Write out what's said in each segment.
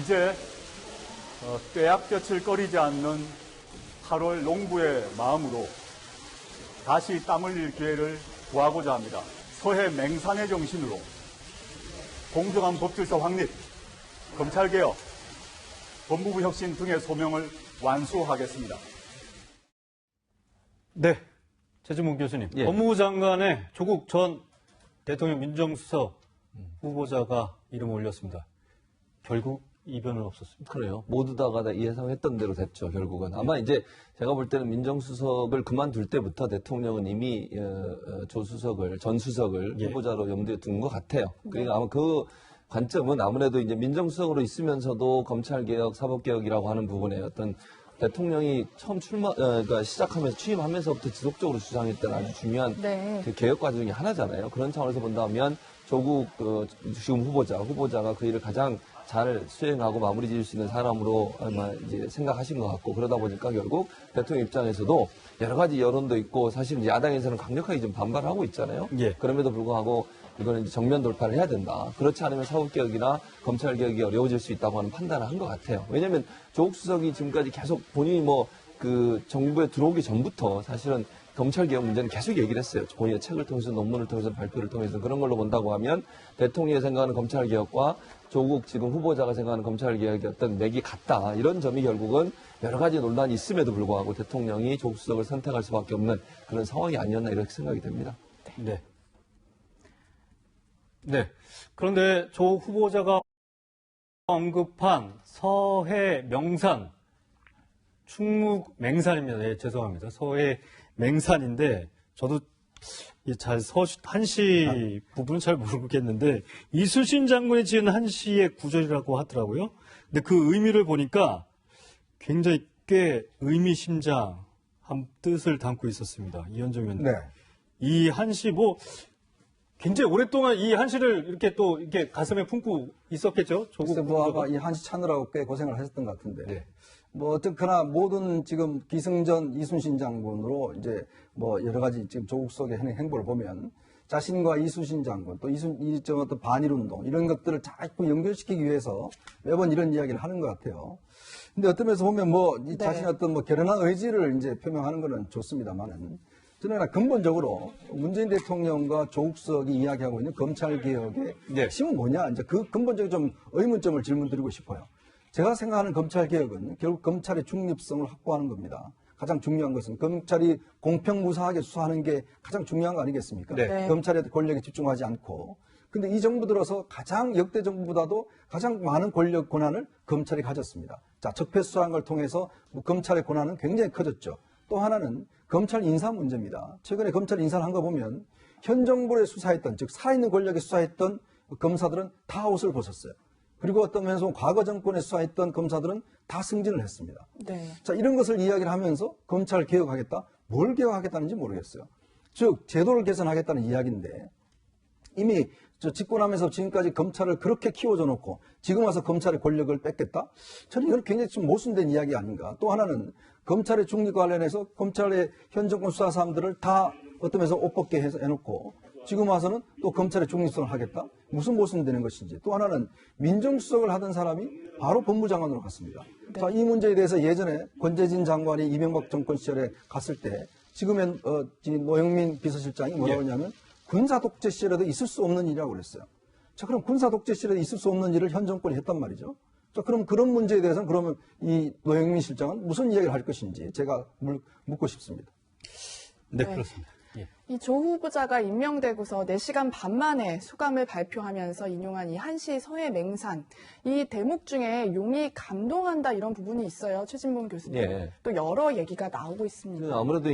이제 떼약볕을 꺼리지 않는 8월 농부의 마음으로 다시 땀 흘릴 기회를 구하고자 합니다. 서해 맹산의 정신으로 공정한 법질서 확립, 검찰개혁, 법무부 혁신 등의 소명을 완수하겠습니다. 네, 최진봉 교수님. 예. 법무부 장관의 조국 전 대통령 민정수석 후보자가 이름을 올렸습니다. 결국 이변은 없었습니다. 그래요. 모두 다가 다 예상했던 대로 됐죠, 결국은. 아마 이제 제가 볼 때는 민정수석을 그만둘 때부터 대통령은 이미 전 수석을 예. 후보자로 염두에 둔 것 같아요. 그러니까 아마 그 관점은 아무래도 이제 민정수석으로 있으면서도 검찰개혁, 사법개혁이라고 하는 부분에 어떤 대통령이 처음 그러니까 시작하면서 취임하면서부터 지속적으로 주장했던 아주 중요한 그 개혁 과정이 하나잖아요. 그런 차원에서 본다면 조국 지금 후보자가 그 일을 가장 잘 수행하고 마무리 지을 수 있는 사람으로 아마 이제 생각하신 것 같고, 그러다 보니까 결국 대통령 입장에서도 여러 가지 여론도 있고 사실 야당에서는 강력하게 좀 반발하고 있잖아요. 예. 그럼에도 불구하고 이거는 이제 정면 돌파를 해야 된다. 그렇지 않으면 사법개혁이나 검찰개혁이 어려워질 수 있다고 하는 판단을 한 것 같아요. 왜냐하면 조국 수석이 지금까지 계속 본인이 그 정부에 들어오기 전부터 사실은 검찰개혁 문제는 계속 얘기를 했어요. 본인의 책을 통해서, 논문을 통해서, 발표를 통해서. 그런 걸로 본다고 하면 대통령이 생각하는 검찰개혁과 조국 지금 후보자가 생각하는 검찰개혁의 어떤 맥이 같다. 이런 점이 결국은 여러 가지 논란이 있음에도 불구하고 대통령이 조국 수석을 선택할 수밖에 없는 그런 상황이 아니었나 이렇게 생각이 됩니다. 네. 네. 그런데 조 후보자가 언급한 서해 명산, 충무 맹산입니다. 네, 죄송합니다. 서해 맹산인데 저도 잘 한시 부분은 잘 모르겠는데 이순신 장군이 지은 한시의 구절이라고 하더라고요. 근데 그 의미를 보니까 굉장히 꽤 의미심장한 뜻을 담고 있었습니다. 이현정 의원님. 네. 이 한시 굉장히 오랫동안 이 한시를 이렇게 가슴에 품고 있었겠죠? 조국 후보자가 이 한시 찾느라고 꽤 고생을 하셨던 것 같은데. 네. 어쨌거나 모든 지금 기승전 이순신 장군으로 이제 여러 가지 지금 조국 수석의 행보를 보면 자신과 이순신 장군 또 어떤 반일운동 이런 것들을 자꾸 연결시키기 위해서 매번 이런 이야기를 하는 것 같아요. 근데 어떤 면에서 보면 이 자신의 어떤 결연한 의지를 이제 표명하는 거는 좋습니다만은 저는 근본적으로 문재인 대통령과 조국 수석이 이야기하고 있는 검찰개혁의 핵심은 뭐냐, 이제 그 근본적인 좀 의문점을 질문드리고 싶어요. 제가 생각하는 검찰개혁은 결국 검찰의 중립성을 확보하는 겁니다. 가장 중요한 것은 검찰이 공평무사하게 수사하는 게 가장 중요한 거 아니겠습니까? 네. 검찰의 권력에 집중하지 않고. 근데 이 정부 들어서 가장 역대 정부보다도 가장 많은 권력 권한을 검찰이 가졌습니다. 자, 적폐수사한 걸 통해서 검찰의 권한은 굉장히 커졌죠. 또 하나는 검찰 인사 문제입니다. 최근에 검찰 인사를 한 거 보면 현 정부를 수사했던, 즉 살아있는 권력에 수사했던 검사들은 다 옷을 벗었어요. 그리고 어떤 면에서 과거 정권에 수사했던 검사들은 다 승진을 했습니다. 네. 자, 이런 것을 이야기를 하면서 검찰 개혁하겠다? 뭘 개혁하겠다는지 모르겠어요. 즉, 제도를 개선하겠다는 이야기인데 이미 집권하면서 지금까지 검찰을 그렇게 키워줘 놓고 지금 와서 검찰의 권력을 뺏겠다? 저는 이건 굉장히 좀 모순된 이야기 아닌가. 또 하나는 검찰의 중립과 관련해서 검찰의 현 정권 수사 사람들을 다 어떤 면에서 옷 벗게 해놓고 지금 와서는 또 검찰의 중립성을 하겠다? 무슨 모순되는 것인지. 또 하나는 민정수석을 하던 사람이 바로 법무장관으로 갔습니다. 네. 자, 이 문제에 대해서 예전에 권재진 장관이 이명박 정권 시절에 갔을 때 지금의 노영민 비서실장이 뭐라고 하냐면 군사 독재 시절에도 있을 수 없는 일이라고 그랬어요. 자, 그럼 군사 독재 시절에도 있을 수 없는 일을 현 정권이 했단 말이죠. 자, 그럼 그런 문제에 대해서는 그러면 이 노영민 실장은 무슨 이야기를 할 것인지 제가 묻고 싶습니다. 네, 네. 그렇습니다. 예. 이 조 후보자가 임명되고서 4시간 반 만에 소감을 발표하면서 인용한 이 한시 서해 맹산, 이 대목 중에 용이 감동한다 이런 부분이 있어요. 최진봉 교수님. 예. 또 여러 얘기가 나오고 있습니다. 아무래도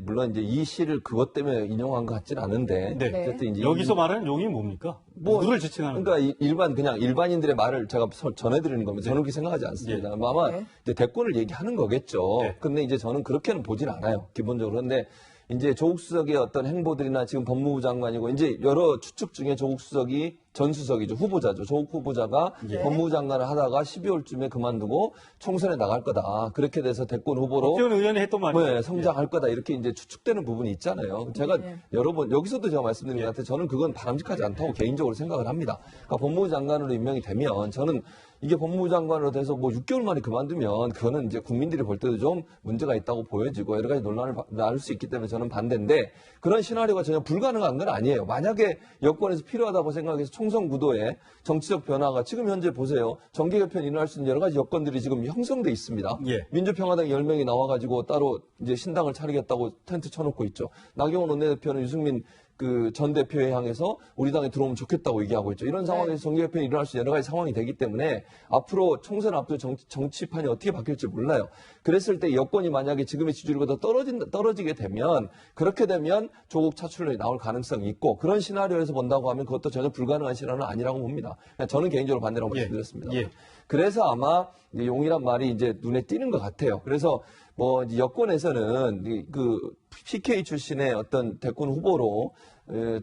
물론 이 시를 그것 때문에 인용한 것 같진 않은데. 네. 어쨌든 이제 여기서 말하는 용이 뭡니까? 누구를 지칭하는 거예요? 그러니까 그냥 일반인들의 말을 제가 전해드리는 겁니다. 저는 그렇게 생각하지 않습니다. 아마 네. 이제 대권을 얘기하는 거겠죠. 네. 근데 이제 저는 그렇게는 보진 않아요. 기본적으로. 그런데 이제 조국 수석의 어떤 행보들이나 지금 법무부 장관이고 이제 여러 추측 중에 조국 수석이 전 수석이죠. 후보자죠. 조국 후보자가 법무부 장관을 하다가 12월쯤에 그만두고 총선에 나갈 거다. 그렇게 돼서 대권 후보로 박지원 의원이 했던 말이에요. 성장할 거다. 이렇게 이제 추측되는 부분이 있잖아요. 제가 여러 번 여기서도 제가 말씀드린 것 같아요. 저는 그건 바람직하지 않다고 개인적으로 생각을 합니다. 그러니까 법무부 장관으로 임명이 되면 저는 이게 법무부 장관으로 돼서 뭐 6개월 만에 그만두면 그거는 이제 국민들이 볼 때도 좀 문제가 있다고 보여지고 여러 가지 논란을 낳을 수 있기 때문에 저는 반대인데 그런 시나리오가 전혀 불가능한 건 아니에요. 만약에 여권에서 필요하다고 생각해서 총선 구도에 정치적 변화가 지금 현재 보세요. 정계 개편이 일어날 수 있는 여러 가지 여건들이 지금 형성돼 있습니다. 예. 민주평화당 10명이 나와가지고 따로 이제 신당을 차리겠다고 텐트 쳐놓고 있죠. 나경원 원내대표는 유승민 그 전 대표에 향해서 우리 당에 들어오면 좋겠다고 얘기하고 있죠. 이런 상황에서 정계 개편이 일어날 수 있는 여러 가지 상황이 되기 때문에 앞으로 총선 앞두고 정치판이 어떻게 바뀔지 몰라요. 그랬을 때 여권이 만약에 지금의 지지율보다 떨어지게 되면 그렇게 되면 조국 차출로 나올 가능성이 있고 그런 시나리오에서 본다고 하면 그것도 전혀 불가능한 시나리오는 아니라고 봅니다. 저는 개인적으로 반대라고 말씀드렸습니다. 예. 그래서 아마 용이란 말이 이제 눈에 띄는 것 같아요. 그래서 뭐 이제 여권에서는 그 PK 출신의 어떤 대권 후보로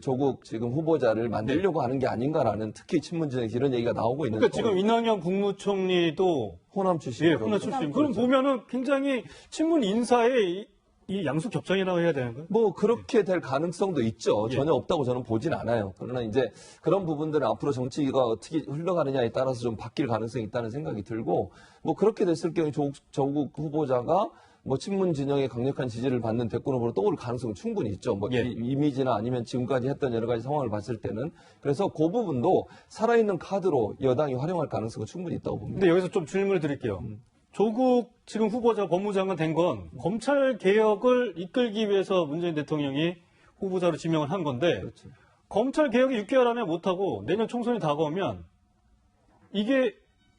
조국 지금 후보자를 만들려고 하는 게 아닌가라는 특히 친문진에서 이런 얘기가 나오고 있는데. 그러니까 지금 이낙연 국무총리도 호남 출신. 예, 호남 출신. 그럼 보면은 굉장히 친문 인사의 이 양수 겹장이라고 해야 되는 거예요? 뭐 그렇게 될 가능성도 있죠. 예. 전혀 없다고 저는 보진 않아요. 그러나 이제 그런 부분들은 앞으로 정치가 어떻게 흘러가느냐에 따라서 좀 바뀔 가능성이 있다는 생각이 들고 뭐 그렇게 됐을 경우에 조국 후보자가 뭐 친문 진영의 강력한 지지를 받는 대권 후보로 떠오를 가능성은 충분히 있죠. 뭐 예. 이미지나 아니면 지금까지 했던 여러 가지 상황을 봤을 때는 그래서 그 부분도 살아있는 카드로 여당이 활용할 가능성은 충분히 있다고 봅니다. 근데 여기서 좀 질문을 드릴게요. 조국 지금 후보자 법무장관 된 건 검찰 개혁을 이끌기 위해서 문재인 대통령이 후보자로 지명을 한 건데 그렇죠. 검찰 개혁이 6개월 안에 못하고 내년 총선이 다가오면 이게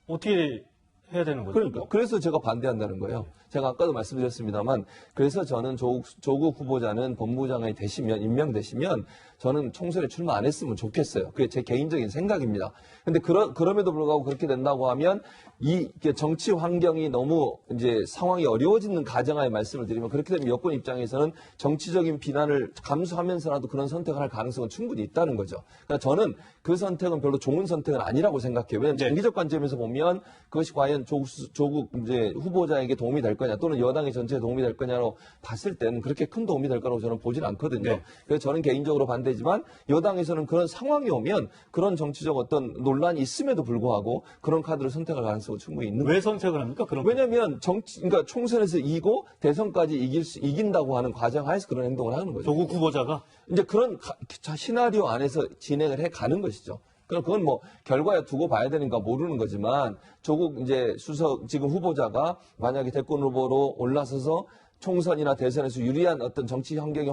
어떻게 해야 되는 거죠? 그러니까 그래서 제가 반대한다는 거예요. 제가 아까도 말씀드렸습니다만 그래서 저는 조국 후보자는 법무부 장관이 되시면 임명되시면 저는 총선에 출마 안 했으면 좋겠어요. 그게 제 개인적인 생각입니다. 근데 그럼에도 불구하고 그렇게 된다고 하면 이 정치 환경이 너무 이제 상황이 어려워지는 가정하에 말씀을 드리면 그렇게 되면 여권 입장에서는 정치적인 비난을 감수하면서라도 그런 선택을 할 가능성은 충분히 있다는 거죠. 그러니까 저는 그 선택은 별로 좋은 선택은 아니라고 생각해요. 왜냐하면 장기적 관점에서 보면 그것이 과연 조국 이제 후보자에게 도움이 될 거냐 또는 여당의 전체에 도움이 될 거냐로 봤을 때는 그렇게 큰 도움이 될 거라고 저는 보진 않거든요. 네. 그래서 저는 개인적으로 반대지만 여당에서는 그런 상황이 오면 그런 정치적 어떤 논란이 있음에도 불구하고 그런 카드를 선택할 가능성은 충분히 있는 거예요. 왜 선택을 합니까? 그런 왜냐하면 그러니까 총선에서 이기고 대선까지 이긴다고 하는 과정 하에서 그런 행동을 하는 거죠. 조국 후보자가 이제 그런 시나리오 안에서 진행을 해 가는 것이죠. 그건 뭐 결과에 두고 봐야 되니까 모르는 거지만 조국 이제 지금 후보자가 만약에 대권 후보로 올라서서 총선이나 대선에서 유리한 어떤 정치 환경이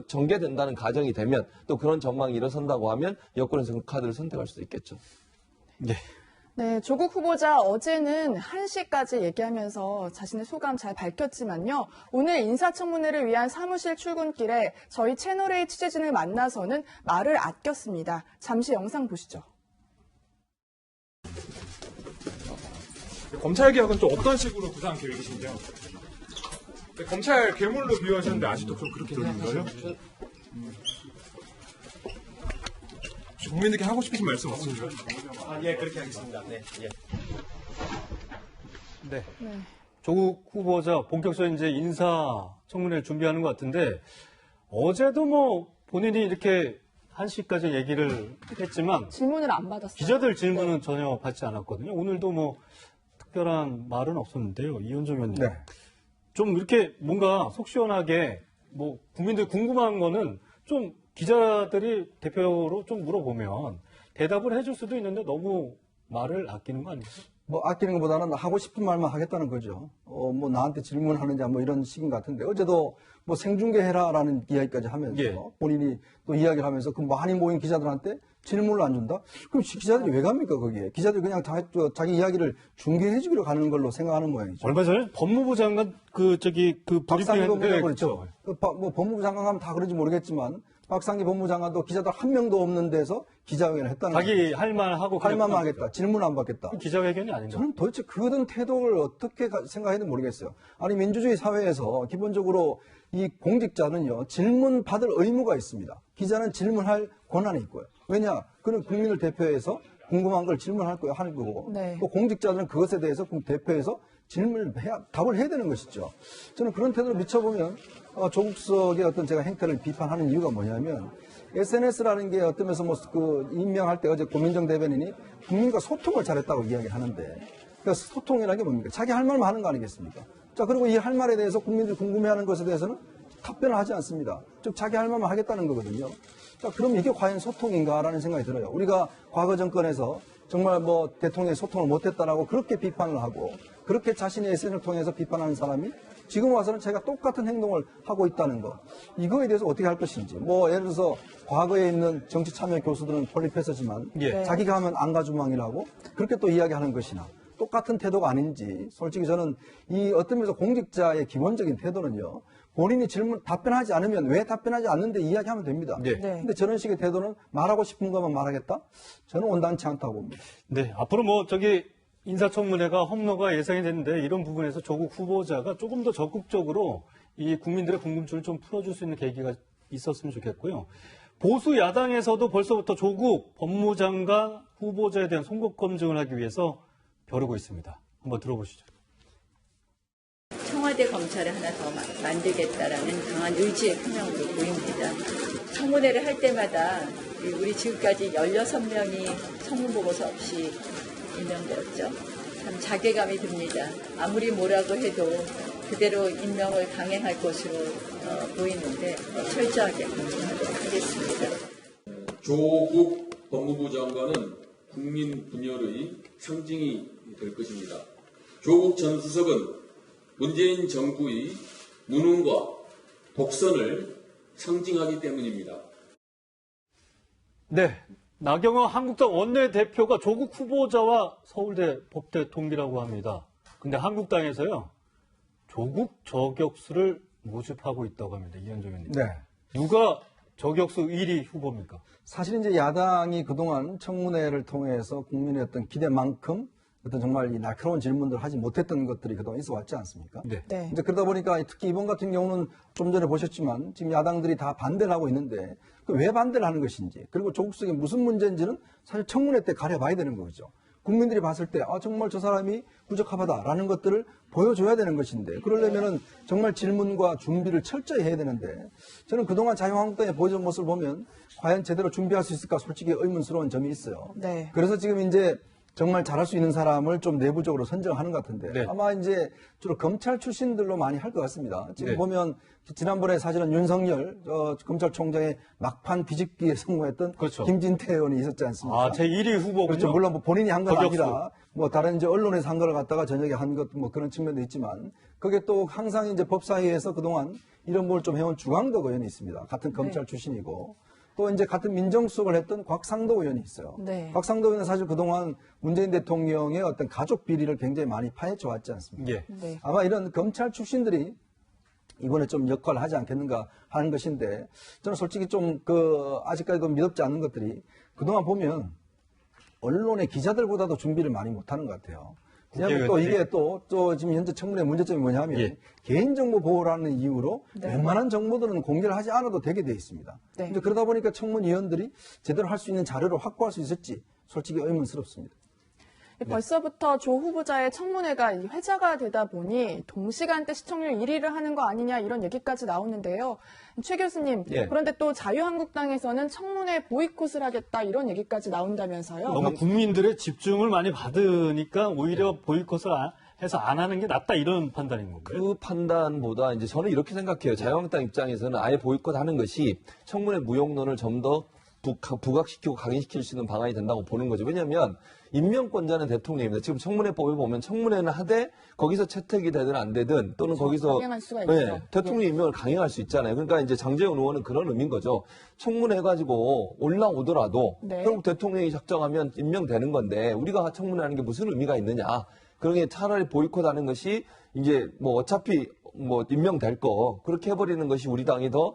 전개된다는 가정이 되면 또 그런 전망이 일어선다고 하면 여권에서 그 카드를 선택할 수도 있겠죠. 네. 네, 조국 후보자 어제는 1시까지 얘기하면서 자신의 소감 잘 밝혔지만요. 오늘 인사청문회를 위한 사무실 출근길에 저희 채널A 취재진을 만나서는 말을 아꼈습니다. 잠시 영상 보시죠. 검찰 개혁은 또 어떤 식으로 구상한 계획이신데요? 검찰 괴물로 비유하셨는데 아직도 좀 그렇게 생각하세요? 국민들께 하고 싶으신 말씀 없으신가요? 예, 그렇게 하겠습니다. 네, 예. 네. 조국 후보자 본격적인 이제 인사청문회를 준비하는 것 같은데 어제도 뭐 본인이 이렇게 1시까지 얘기를 했지만 질문을 안 받았어요. 기자들 질문은 전혀 받지 않았거든요. 오늘도 뭐 특별한 말은 없었는데요. 이현정 의원님. 네. 좀 이렇게 뭔가 속 시원하게 뭐 국민들 궁금한 거는 좀 기자들이 대표로 좀 물어보면 대답을 해줄 수도 있는데 너무 말을 아끼는 거 아니에요? 뭐 아끼는 것보다는 하고 싶은 말만 하겠다는 거죠. 뭐 나한테 질문하느냐 뭐 이런 식인 것 같은데 어제도 뭐 생중계해라라는 이야기까지 하면서 예. 본인이 또 이야기를 하면서 그 많이 모인 기자들한테 질문을 안 준다? 그럼 기자들이 왜 갑니까 거기에? 기자들이 그냥 자기 이야기를 중계해주기로 가는 걸로 생각하는 모양이죠. 얼마 전에 법무부 장관 박상기 브리핑 법무장관 그렇죠. 뭐 법무부 장관 하면 다 그런지 모르겠지만 박상기 법무장관도 기자들 한 명도 없는 데서 기자회견을 했다는 자기 거죠. 할 말 하고 할 말만 하겠다. 질문 안 받겠다. 기자회견이 아닌가? 저는 도대체 그런 태도를 어떻게 생각해야 되는지 모르겠어요. 아니 민주주의 사회에서 기본적으로 이 공직자는요 질문 받을 의무가 있습니다. 기자는 질문할 권한이 있고요. 왜냐? 그는 국민을 대표해서 궁금한 걸 질문할 거예요. 하는 거고. 네. 또 공직자들은 그것에 대해서 대표해서 답을 해야 되는 것이죠. 저는 그런 태도를 미쳐보면 조국석의 어떤 제가 행태를 비판하는 이유가 뭐냐면 SNS라는 게 어떤 면에서 임명할 때 어제 고민정 대변인이 국민과 소통을 잘했다고 이야기하는데 그러니까 소통이라는 게 뭡니까? 자기 할 말만 하는 거 아니겠습니까? 자, 그리고 이 할 말에 대해서 국민들이 궁금해하는 것에 대해서는 답변을 하지 않습니다. 즉 자기 할 말만 하겠다는 거거든요. 자, 그럼 이게 과연 소통인가라는 생각이 들어요. 우리가 과거 정권에서 정말 대통령이 소통을 못했다라고 그렇게 비판을 하고 그렇게 자신의 SNS를 통해서 비판하는 사람이 지금 와서는 제가 똑같은 행동을 하고 있다는 거. 이거에 대해서 어떻게 할 것인지. 예를 들어서 과거에 있는 정치 참여 교수들은 폴리페서지만 예. 자기가 하면 안가주망이라고 그렇게 또 이야기하는 것이나 똑같은 태도가 아닌지 솔직히 저는 이 어떤 면에서 공직자의 기본적인 태도는요. 본인이 답변하지 않으면 왜 답변하지 않는데 이야기하면 됩니다. 네. 근데 저런 식의 태도는 말하고 싶은 것만 말하겠다? 저는 온당치 않다고 봅니다. 네, 앞으로 인사청문회가 험로가 예상이 되는데 이런 부분에서 조국 후보자가 조금 더 적극적으로 이 국민들의 궁금증을 좀 풀어줄 수 있는 계기가 있었으면 좋겠고요. 보수 야당에서도 벌써부터 조국 법무장관 후보자에 대한 송곳 검증을 하기 위해서 벼르고 있습니다. 한번 들어보시죠. 청와대 검찰을 하나 더 만들겠다라는 강한 의지의 표명으로 보입니다. 청문회를 할 때마다 우리 지금까지 16명이 청문보고서 없이 임명되었죠. 참 자괴감이 듭니다. 아무리 뭐라고 해도 그대로 임명을 강행할 것으로 보이는데 철저하게 검증하도록 하겠습니다. 조국 법무부 장관은 국민 분열의 상징이 될 것입니다. 조국 전 수석은 문재인 정부의 무능과 독선을 상징하기 때문입니다. 네, 나경원 한국당 원내대표가 조국 후보자와 서울대 법대 동기라고 합니다. 근데 한국당에서요, 조국 저격수를 모집하고 있다고 합니다. 이현정 의원님. 네. 누가 저격수 1위 후보입니까? 사실 이제 야당이 그동안 청문회를 통해서 국민의 어떤 기대만큼 어떤 정말 이 날카로운 질문들을 하지 못했던 것들이 그동안 있어 왔지 않습니까? 네. 네. 이제 그러다 보니까 특히 이번 같은 경우는 좀 전에 보셨지만 지금 야당들이 다 반대를 하고 있는데 왜 반대를 하는 것인지 그리고 조국석이 무슨 문제인지는 사실 청문회 때 가려봐야 되는 거죠. 국민들이 봤을 때 정말 저 사람이 부적합하다라는 것들을 보여줘야 되는 것인데 그러려면은 정말 질문과 준비를 철저히 해야 되는데 저는 그동안 자유한국당의 보여준 모습을 보면 과연 제대로 준비할 수 있을까 솔직히 의문스러운 점이 있어요. 네. 그래서 지금 이제 정말 잘할 수 있는 사람을 좀 내부적으로 선정하는 것 같은데 네. 아마 이제 주로 검찰 출신들로 많이 할 것 같습니다. 지금 네. 보면 지난번에 사실은 윤석열 검찰총장의 막판 뒤집기에 성공했던 그렇죠. 김진태 의원이 있었지 않습니까? 제 1위 후보군요. 그렇죠. 물론 본인이 한 건 저격수. 아니라 다른 이제 언론에서 한 걸 갖다가 저녁에 한 것 그런 측면도 있지만 그게 또 항상 이제 법사위에서 그동안 이런 걸 좀 해온 주광덕 의원이 있습니다. 같은 검찰 출신이고 또 이제 같은 민정수석을 했던 곽상도 의원이 있어요. 네. 곽상도 의원은 사실 그동안 문재인 대통령의 어떤 가족 비리를 굉장히 많이 파헤쳐 왔지 않습니까? 예. 네. 아마 이런 검찰 출신들이 이번에 좀 역할을 하지 않겠는가 하는 것인데 저는 솔직히 좀 아직까지도 믿었지 않는 것들이 그동안 보면 언론의 기자들보다도 준비를 많이 못하는 것 같아요. 왜냐하면 또 이게 또 지금 현재 청문회 문제점이 뭐냐면 예. 개인정보 보호라는 이유로 네. 웬만한 정보들은 공개를 하지 않아도 되게 돼 있습니다. 네. 근데 그러다 보니까 청문위원들이 제대로 할 수 있는 자료를 확보할 수 있을지 솔직히 의문스럽습니다. 벌써부터 조 후보자의 청문회가 회자가 되다 보니 동시간대 시청률 1위를 하는 거 아니냐 이런 얘기까지 나오는데요. 최 교수님, 예. 그런데 또 자유한국당에서는 청문회 보이콧을 하겠다 이런 얘기까지 나온다면서요. 너무 국민들의 집중을 많이 받으니까 오히려 보이콧을 해서 안 하는 게 낫다 이런 판단인 건가요? 그 판단보다 이제 저는 이렇게 생각해요. 자유한국당 입장에서는 아예 보이콧하는 것이 청문회 무용론을 좀 더 부각시키고 각인시킬 수 있는 방안이 된다고 보는 거죠. 왜냐하면 임명권자는 대통령입니다. 지금 청문회법에 보면 청문회는 하되 거기서 채택이 되든 안 되든 또는 거기서 강행할 수가 있죠. 대통령 임명을 강행할 수 있잖아요. 그러니까 이제 장제원 의원은 그런 의미인 거죠. 청문회 해가지고 올라오더라도 네. 결국 대통령이 작정하면 임명되는 건데 우리가 청문회하는 게 무슨 의미가 있느냐. 그러게 차라리 보이콧하는 것이 이제 어차피 임명될 거 그렇게 해버리는 것이 우리 당이 더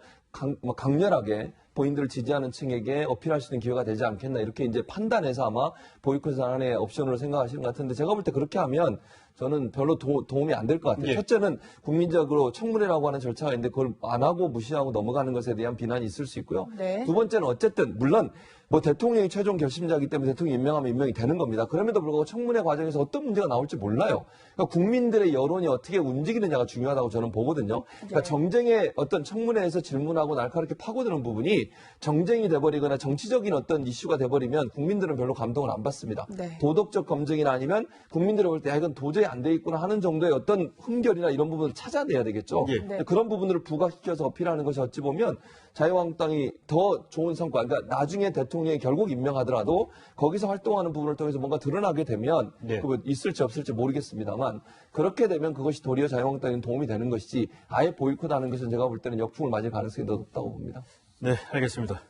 강렬하게 본인들을 지지하는 층에게 어필할 수 있는 기회가 되지 않겠나 이렇게 이제 판단해서 아마 보이콧 안의 옵션으로 생각하시는 것 같은데 제가 볼 때 그렇게 하면 저는 별로 도움이 안 될 것 같아요. 예. 첫째는 국민적으로 청문회라고 하는 절차가 있는데 그걸 안 하고 무시하고 넘어가는 것에 대한 비난이 있을 수 있고요. 네. 두 번째는 어쨌든 물론 뭐 대통령이 최종 결심자이기 때문에 대통령이 임명하면 임명이 되는 겁니다. 그럼에도 불구하고 청문회 과정에서 어떤 문제가 나올지 몰라요. 그러니까 국민들의 여론이 어떻게 움직이느냐가 중요하다고 저는 보거든요. 그러니까 정쟁의 어떤 청문회에서 질문하고 날카롭게 파고드는 부분이 정쟁이 돼버리거나 정치적인 어떤 이슈가 돼버리면 국민들은 별로 감동을 안 받습니다. 네. 도덕적 검증이나 아니면 국민들이 볼 때 이건 도저히 안 돼 있구나 하는 정도의 어떤 흠결이나 이런 부분을 찾아내야 되겠죠. 예. 네. 그런 부분들을 부각시켜서 어필하는 것이 어찌 보면 자유한국당이 더 좋은 성과, 그러니까 나중에 대통령이 결국 임명하더라도 거기서 활동하는 부분을 통해서 뭔가 드러나게 되면 네. 그거 있을지 없을지 모르겠습니다만 그렇게 되면 그것이 도리어 자유한국당에 도움이 되는 것이지 아예 보이콧하는 것은 제가 볼 때는 역풍을 맞을 가능성이 더 높다고 봅니다. 네, 알겠습니다.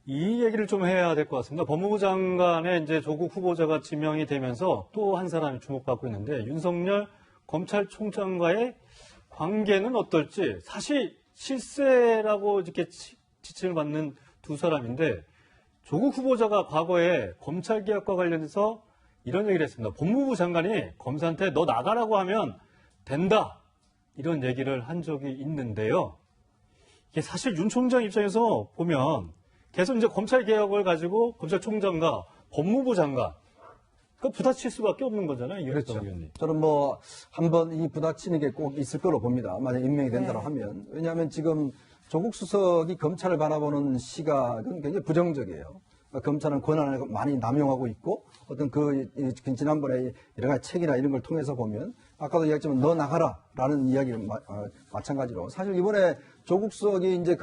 이 얘기를 좀 해야 될 것 같습니다. 법무부 장관의 이제 조국 후보자가 지명이 되면서 또 한 사람이 주목받고 있는데 윤석열 검찰총장과의 관계는 어떨지 사실 실세라고 이렇게 지칭을 받는 두 사람인데 조국 후보자가 과거에 검찰개혁과 관련해서 이런 얘기를 했습니다. 법무부 장관이 검사한테 너 나가라고 하면 된다. 이런 얘기를 한 적이 있는데요. 이게 사실 윤 총장 입장에서 보면 계속 이제 검찰개혁을 가지고 검찰총장과 법무부 장관 그 부딪힐 수밖에 없는 거잖아요. 그렇죠. 의원님. 저는 뭐 한번 이 부딪히는 게 꼭 있을 거로 봅니다. 만약 임명이 된다고 네. 하면. 왜냐하면 지금 조국 수석이 검찰을 바라보는 시각은 굉장히 부정적이에요. 그러니까 검찰은 권한을 많이 남용하고 있고 어떤 지난번에 여러 가지 책이나 이런 걸 통해서 보면 아까도 이야기했지만 너 나가라라는 이야기를 마찬가지로 사실 이번에 조국 수석이 이제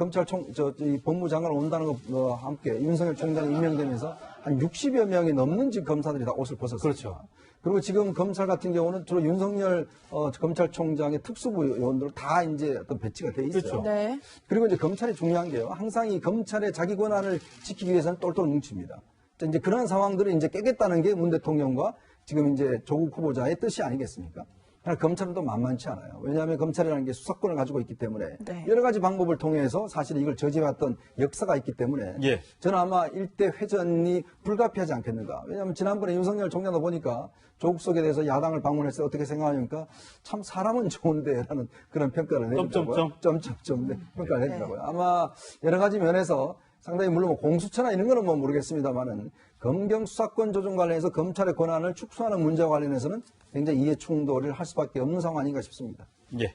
이 법무장관 온다는 것과 함께 윤석열 총장이 임명되면서 한 60여 명이 넘는 지금 검사들이 다 옷을 벗었어요. 그렇죠. 그리고 지금 검찰 같은 경우는 주로 윤석열 검찰총장의 특수부 요원들 다 이제 어떤 배치가 돼 있어요. 그렇죠. 네. 그리고 이제 검찰이 중요한 게요. 항상 이 검찰의 자기 권한을 지키기 위해서는 똘똘 뭉칩니다. 자, 이제 그런 상황들을 이제 깨겠다는 게 문 대통령과 지금 이제 조국 후보자의 뜻이 아니겠습니까? 그러나 검찰은 또 만만치 않아요. 왜냐하면 검찰이라는 게 수사권을 가지고 있기 때문에 네. 여러 가지 방법을 통해서 사실 이걸 저지해왔던 역사가 있기 때문에 예. 저는 아마 일대 회전이 불가피하지 않겠는가. 왜냐하면 지난번에 윤석열 총장도 보니까 조국 수석에 대해서 야당을 방문해서 어떻게 생각하니까 참 사람은 좋은데라는 그런 평가를 내리더라고요. 점점점 평가를 내리더라고요. 아마 여러 가지 면에서 상당히 물론 뭐 공수처나 이런 거는 뭐 모르겠습니다만은 검경 수사권 조정 관련해서 검찰의 권한을 축소하는 문제와 관련해서는 굉장히 이해 충돌을 할 수밖에 없는 상황 아닌가 싶습니다. 예.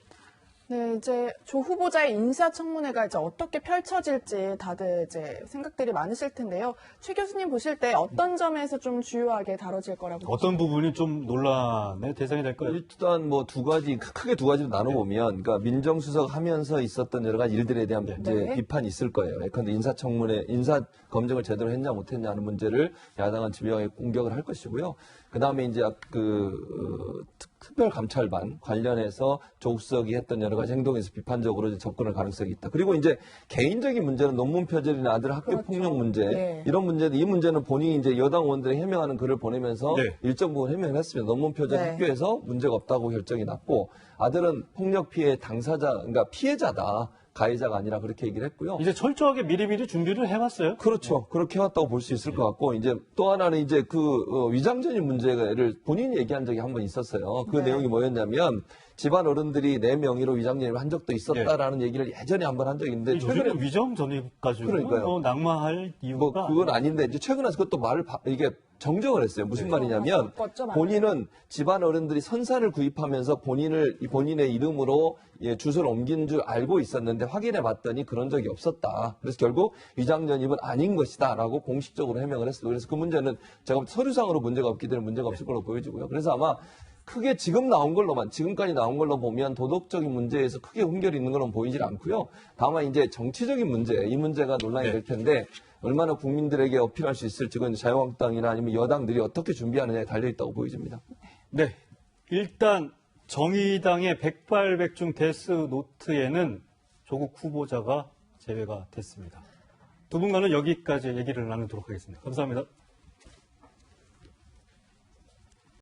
네, 이제 조 후보자의 인사청문회가 이제 어떻게 펼쳐질지 다들 이제 생각들이 많으실 텐데요. 최 교수님 보실 때 어떤 점에서 좀 주요하게 다뤄질 거라고 어떤 부분이 좀 논란의 대상이 될까요? 일단 뭐 크게 두 가지로 나눠보면, 그러니까 민정수석 하면서 있었던 여러 가지 일들에 대한 이제 네. 비판이 있을 거예요. 예컨대 인사청문회, 인사 검증을 제대로 했냐 못했냐 하는 문제를 야당은 집요하게 공격을 할 것이고요. 그 다음에 이제 특별감찰반 관련해서 조국 수석이 했던 여러 가지 행동에서 비판적으로 접근할 가능성이 있다. 그리고 이제 개인적인 문제는 논문 표절이나 아들 학교 그렇죠. 폭력 문제 네. 이런 문제는 이 문제는 본인이 이제 여당 의원들이 해명하는 글을 보내면서 네. 일정 부분 해명을 했습니다. 논문 표절 네. 학교에서 문제가 없다고 결정이 났고 아들은 폭력 피해 당사자 그러니까 피해자다. 가해자가 아니라 그렇게 얘기를 했고요. 이제 철저하게 미리미리 준비를 해왔어요. 그렇죠. 그렇게 해왔다고 볼 수 있을 것 같고, 이제 또 하나는 이제 위장전입 문제를 본인이 얘기한 적이 한 번 있었어요. 그 네. 내용이 뭐였냐면, 집안 어른들이 내 명의로 위장전입을 한 적도 있었다라는 얘기를 예전에 한 번 한 적이 있는데, 최근에 요즘은 위정 전입 가지고 그러니까요. 뭐 낙마할 이유가 뭐 그건 아닌데 이제 최근에 그것도 이게 정정을 했어요. 무슨 말이냐면 바꿨죠, 본인은 집안 어른들이 선산을 구입하면서 본인의 이름으로 주소를 옮긴 줄 알고 있었는데 확인해 봤더니 그런 적이 없었다. 그래서 결국 위장 전입은 아닌 것이다라고 공식적으로 해명을 했어요. 그래서 그 문제는 제가 서류상으로 문제가 없기 때문에 문제가 없을 걸로 보여지고요. 그래서 아마 크게 지금까지 나온 걸로 보면 도덕적인 문제에서 크게 흠결이 있는 걸로 보이질 않고요. 다만 이제 정치적인 문제, 이 문제가 논란이 될 텐데 얼마나 국민들에게 어필할 수 있을지 그건 자유한국당이나 아니면 여당들이 어떻게 준비하느냐에 달려있다고 보여집니다. 네. 일단 정의당의 백발백중 데스노트에는 조국 후보자가 제외가 됐습니다. 두 분과는 여기까지 얘기를 나누도록 하겠습니다. 감사합니다.